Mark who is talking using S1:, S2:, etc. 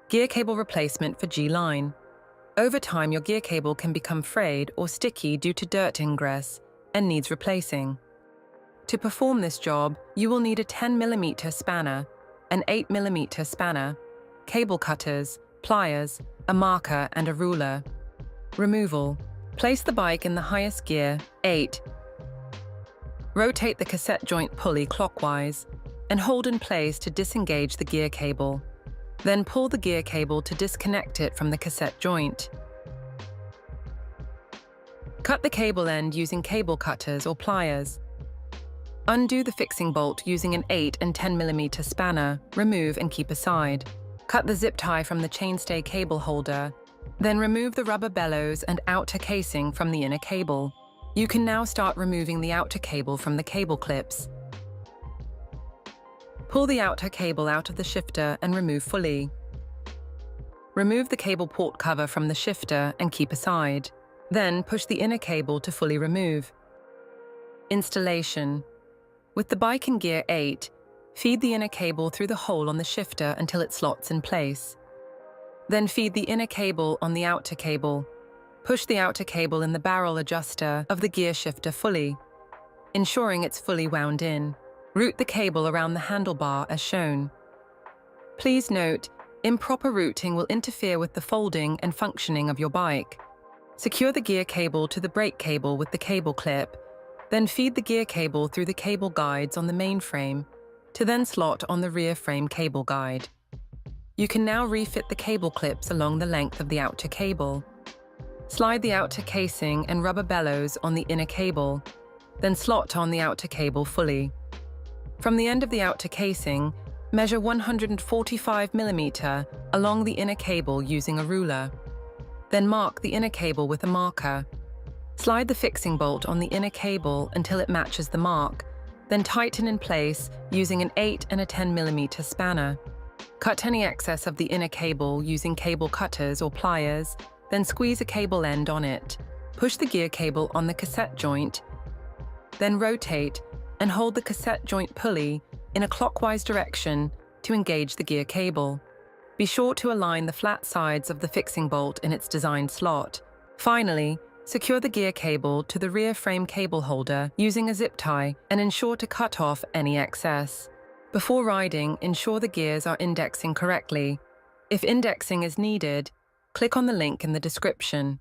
S1: Gear cable replacement for G Line. Over time, your gear cable can become frayed or sticky due to dirt ingress and needs replacing. To perform this job, you will need a 10mm spanner, an 8mm spanner, cable cutters, pliers, a marker, and a ruler. Removal. Place the bike in the highest gear, 8. Rotate the cassette joint pulley clockwise and hold in place to disengage the gear cable. Then pull the gear cable to disconnect it from the cassette joint. Cut the cable end using cable cutters or pliers. Undo the fixing bolt using an 8 and 10mm spanner, remove and keep aside. Cut the zip tie from the chainstay cable holder, then remove the rubber bellows and outer casing from the inner cable. You can now start removing the outer cable from the cable clips. Pull the outer cable out of the shifter and remove fully. Remove the cable port cover from the shifter and keep aside. Then push the inner cable to fully remove. Installation. With the bike in gear 8, feed the inner cable through the hole on the shifter until it slots in place. Then feed the inner cable on the outer cable. Push the outer cable in the barrel adjuster of the gear shifter fully, ensuring it's fully wound in. Route the cable around the handlebar as shown. Please note, improper routing will interfere with the folding and functioning of your bike. Secure the gear cable to the brake cable with the cable clip, then feed the gear cable through the cable guides on the main frame to then slot on the rear frame cable guide. You can now refit the cable clips along the length of the outer cable. Slide the outer casing and rubber bellows on the inner cable, then slot on the outer cable fully. From the end of the outer casing, measure 145mm along the inner cable using a ruler. Then mark the inner cable with a marker. Slide the fixing bolt on the inner cable until it matches the mark, then tighten in place using an 8 and a 10mm spanner. Cut any excess of the inner cable using cable cutters or pliers, then squeeze a cable end on it. Push the gear cable on the cassette joint, then rotate and hold the cassette joint pulley in a clockwise direction to engage the gear cable. Be sure to align the flat sides of the fixing bolt in its designed slot. Finally, secure the gear cable to the rear frame cable holder using a zip tie and ensure to cut off any excess. Before riding, ensure the gears are indexing correctly. If indexing is needed, click on the link in the description.